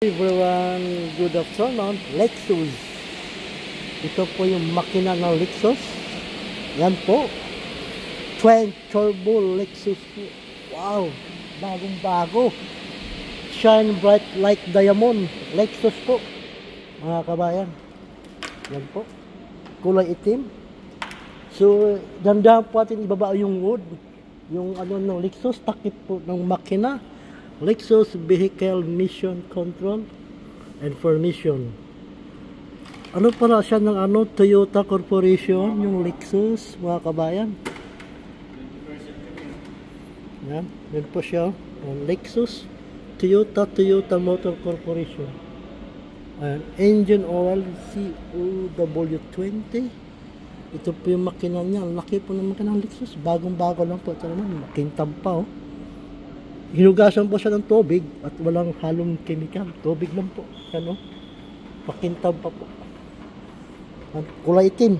Everyone, good afternoon. Lexus. Ito po yung makina ng Lexus. Yan po. Twin turbo Lexus po. Wow, bagong bago. Shine bright like diamond. Lexus po, mga kabayan. Yan po. Kulay itim. So, dandahan po natin ibaba yung wood. Yung ano ng Lexus, takip po ng makina. Lexus Vehicle Mission Control and Information. Ano para siya ng Toyota Corporation, yung Lexus, mga kabayan. Yan, yan po siya. Lexus Toyota Motor Corporation. Ayan, engine oil COW20. Ito po yung makina niya. Laki po ng makina ng Lexus. Bagong-bago lang po. Ito naman, makintab pa oh. Hinugasan po siya ng tubig at walang halong chemical. Tubig lang po. Ano? Pakintab pa po. Kulay itim.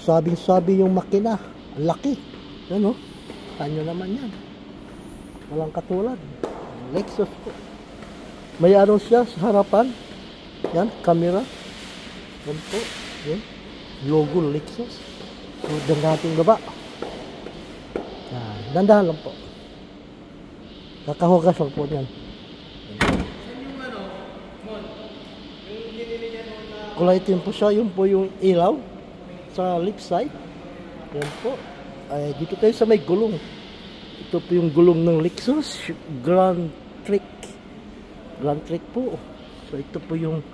Sabing-sabi yung makina. Ang laki. Ano? Kanyo naman yan. Walang katulad. Lexus po. May ano siya sa harapan. Yan, camera. Yan po. Yan. Logo Lexus. So, dandating baba. Dandahan lang po. Kakahugas lang po niyan. Kulay itim po siya. Yun po yung ilaw sa left side. Yan po. Ay, dito tayo sa may gulong. Ito po yung gulong ng Lexus Grand Trek. Grand Trek po. So ito po yung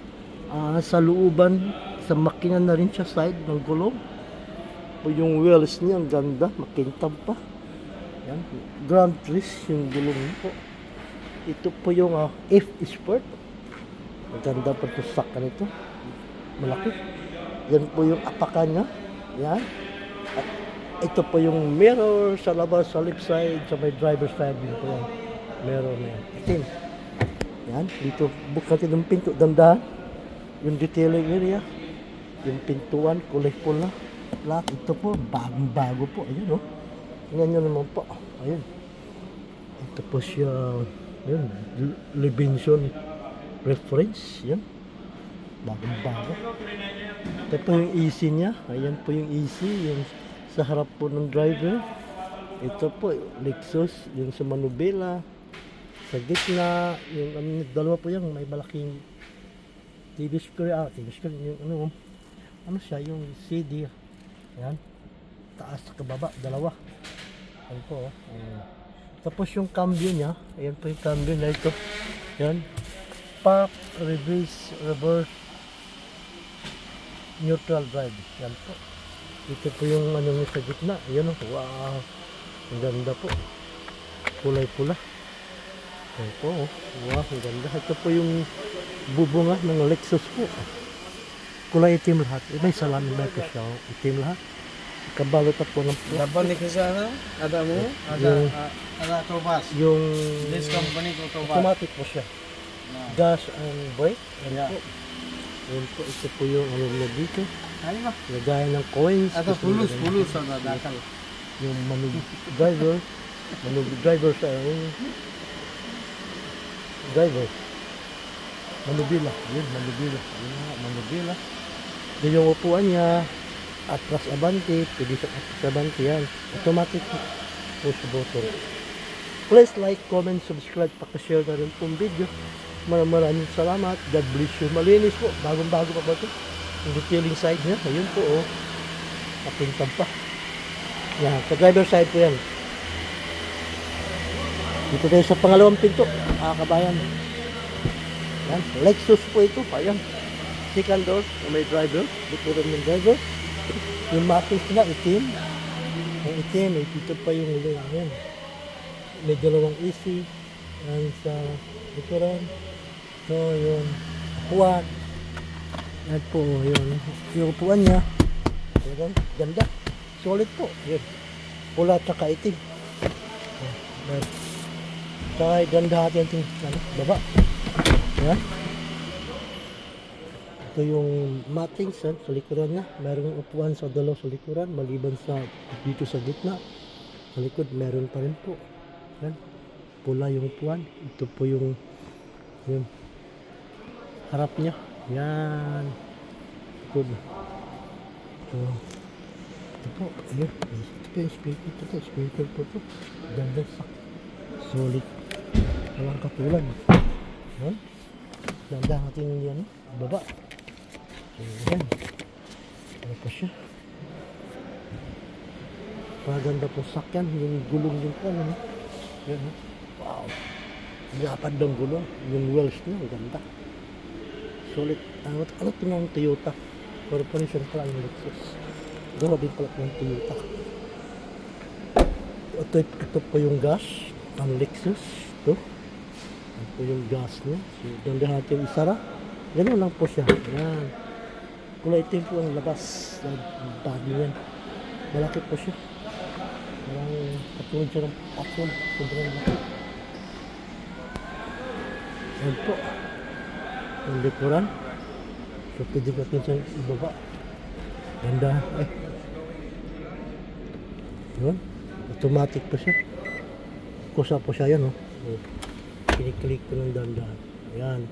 sa looban, sa makina na rin siya side ng gulong. Po yung wheels niya, ang ganda. Makintab pa. Yan, Grand Trek yung gulong po. Ito po yung F Sport. Maganda po ito sa nito. Malaki. Yan po yung apakan niya. Yan. At ito po yung mirror sa labas, sa left side, sa may driver's side. Yun po yan. Mirror na yan. Itim. Yan. Dito bukatin ng pinto. Dandahan. Yung detailing area. Yung pintuan, kulay pula. Lahat. Ito po, bagong-bago po. Ayan o. Tingnan nyo naman po. Ayun. Ito po siya. Ayun. Levinson reference. Yan. Bagong-bago. Ito po yung AC niya. Ayan po yung AC. Yung sa harap po ng driver. Ito po. Lexus. Yung sa manubela. Sa gitna. Yung dalawa po yan. May malaking TV screen. TV screen. Yung ano siya. Yung CD. Ayan. Taas sa kababa. Dalawa. Ayan po. Tapos yung cambio niya. Ayan po yung cambio na ito. Ayan. Park, reverse, neutral drive. Ayan po. Ito po yung ano niya sa gitna. Ayan o. Wow. Ang ganda po. Kulay pula. Ayan po. Wow. Ang ganda. Ito po yung bubunga ng Lexus po. Kulay itim lahat. May salamin na ito siya. Itim lahat. Kabalot po ng po. Dapat ni kasana, ada mo, ada Tobas. Yung This company ko Tobas. automatic po siya. Gas and brake. Yan po. Yan po. Ito po yung ano na dito. Ay ba? Lagayan ng coins. Ada fulus sa datang. Yung driver sa driver. Manubila. Yun, manubila. Yun nga, manubila. Yun yung upuan niya. Atras abante, pwede sa atras abante yan. Automatic push button. Please like, comment, subscribe, pakashare na rin pong video. Maraming salamat. God bless you. Malinis po. Bagong-bago pa ba ito? Yung detailing side niya. Ayun po oh. Pakintab pa. Yan. Sa driver side po yan. Dito tayo sa pangalawang pinto. Kabayan. Yan. Lexus po ito pa. Yan. Second door. May driver. Dito rin yung driver. Yung matrix na itim. Ang itim, ito pa yung huli. Ayan. May dalawang AC. Yan sa likuran. So, yung upuan. Yan po, yun. Yung upuan niya. Ayan, ganda. Solid po. Ayan. Pula tsaka itim. Ayan. Tsaka ganda natin yung baba. Ayan. Ito yung mattings sa likuran niya. Merong upuan sa dalaw sa likuran. Maliban sa dito sa gitna. Sa likod meron pa rin po. Yan. Pula yung upuan. Ito po yung Yun. Harap niya. Yan. Good. So, ito po. Ayun. Ito po yung speaker. Ito po. Speaker po ito. Ganda sa solid. Walang katulad. Yan. Ganda natin yan. Baba. So, yan. Ano pa siya? Maganda po sakyan. Yung gulong yung po. Ano? Yan. Wow. Lapad ng gulong. Yung wheels niya. Ganda. Solid. Ano ito ng Toyota? Corporation pala yung Lexus. Gawa din pala ng Toyota. Ito po yung gas. Ang Lexus. Ito. Ito po yung gas niya. So, ganda natin isara. Ganun lang po siya. Yan. Kulay itim po ang labas. Ang body yan. Malaki po siya. Parang katulad siya ng patron. Sobrang laki. Yan po. Ang likuran. So, pwede natin siyang ibaba. Ganda. Ay. Yun. Automatic po siya. Kusa po siya yan. Oh. So, kiniklik ko ng dandan. Ayan.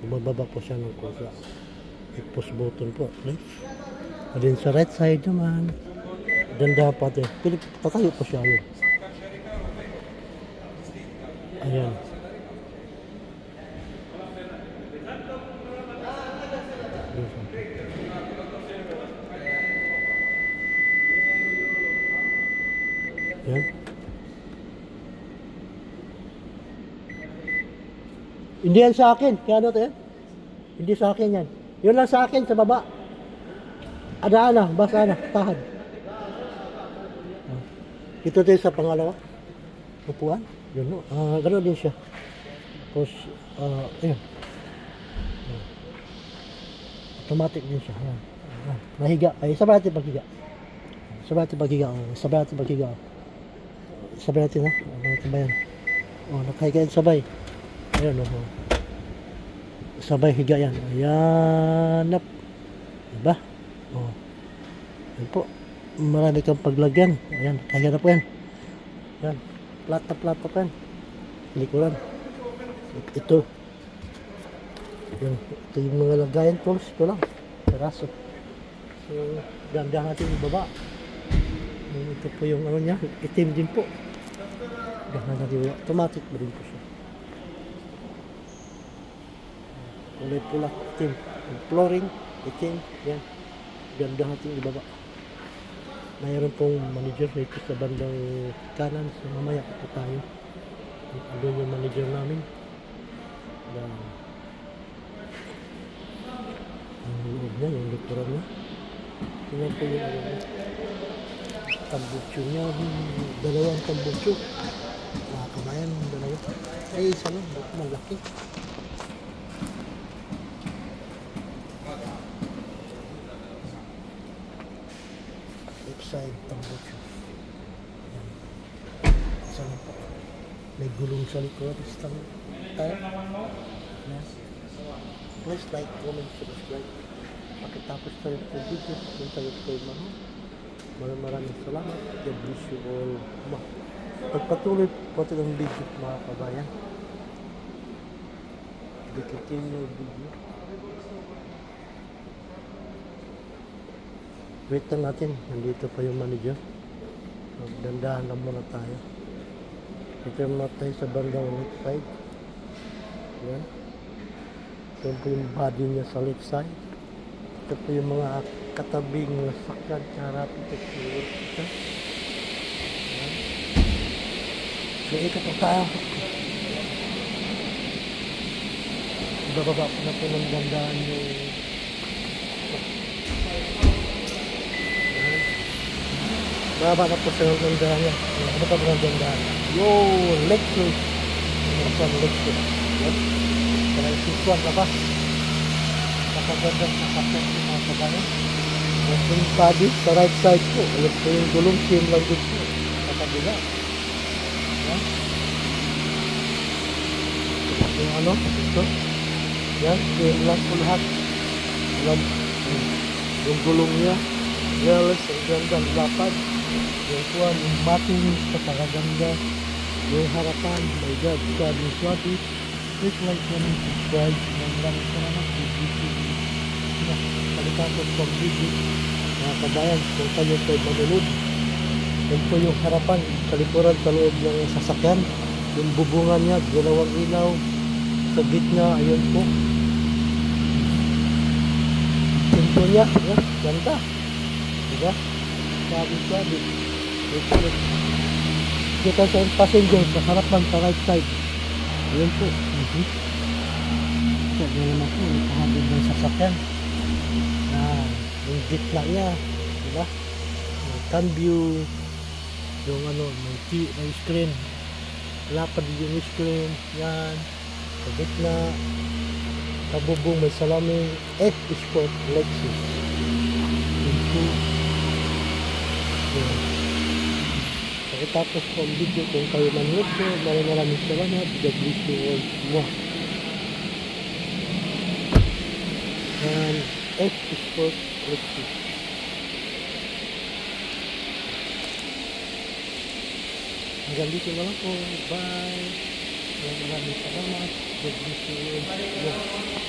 Bumababa po siya ng kusa. I-push button po. Left. And then sa right side naman. Ganda pa ito. Patayo po siya. Yun. Ayan. Yan. Hindi yan sa akin. Kaya ano ito yan? Hindi sa akin yan. Yun lang sa akin sa baba. Adaan na. Basta na. Tahan. Ito tayo sa pangalawa. Upuan. Yun no. Gano'n din siya. Tapos, ayun. Automatic din siya. Ayan. Nahiga. Ay, sabay natin paghiga. Sabay natin paghiga. Sabay natin paghiga. Sabay natin ha. Mga kabayan. Nakahiga yan sabay. Ayan o. Sabay higa yan. Ayan. Diba? Ayan po. Marami kang paglagyan. Ayan. Kaya na po yan. Ayan. Plata po yan. Likuran. Ito. Ayan. Ito yung mga lagayan tools. Ito lang. Peraso. So, ganda natin ibaba. Ito po yung ano niya. Itim din po. Ganda natin ibaba. Automatic ba din po siya. Kulay pula. Itim. Flooring. Itim. Yan. Ganda natin ibaba. Mayroon pong manager dito sa bandang kanan. So mamaya po tayo. Ano yung manager namin. Ang loob niya, yung likuran niya. Tingnan po yung ano niya. Tambutso niya. Dalawang tambutso. Nakakamayan yung dalawa. Ay, isa lang. Malaki. Side tambutso. Ayan. Sana po. May gulong sa likod. Stang tayo. Ayan. Please like, comment, subscribe. Pagkatapos tayo po video, kung tayo po mga maraming salamat. God bless you all. Pagpatuloy po ito ng video mga kabayan. We continue video. Wait lang natin, nandito pa yung manager. Dandahan lang muna tayo. Dito muna tayo sa bandang left side. Yan. Ito po yung body niya sa left side. Ito po yung mga katabing sakyan, charap, ito po ito. Yan. So ito po tayo. Bababa po na po ng dandahan yung baba na po sa dandahan niya. Ano pa po ng dandahan? Yo! Lexus! Ano pa ng Lexus? Yan. Kaya isisuan na ba? Nakaganda sa kapit yung mga kabayan. Yung body sa right side po. Ayan po yung gulong. Same lang din po. Sa kabila. Yan. Yung ano? Ito. Yan. Same lang po lahat. Alam. Yung gulong niya. Well, ang gandang lapad. Yung kuwan, yung mating sa pagaganda. Yung harapan, my God, sabi swabi. Please like, comment, subscribe. Maraming salamat. Pagkatapos ng video, mga kabayan, kung kayo po manunod, yan po yung harapan sa likuran sa loob ng sasakyan. Yung bubungan niya, dalawang ilaw. Sa gitna, ayun po. Pinto niya, yan, ganda. Diba? Sabi. Kita sa passenger sa harapan sa right side. Ayun po. So, yun naman po, nakahabig ng sasakyan. Yung gitna niya, diba? May can view, yung may screen. Lapad yung screen, yan. Sa gitna, sa bubong may salaming F-Sport Lexus. Yun po. Yan. Pagkatapos po ang video, kung kayo manood po, maraming salamat. God bless you all. And F-Sport Lexus. Hanggang dito na lang po. Bye. Maraming salamat. God bless you all.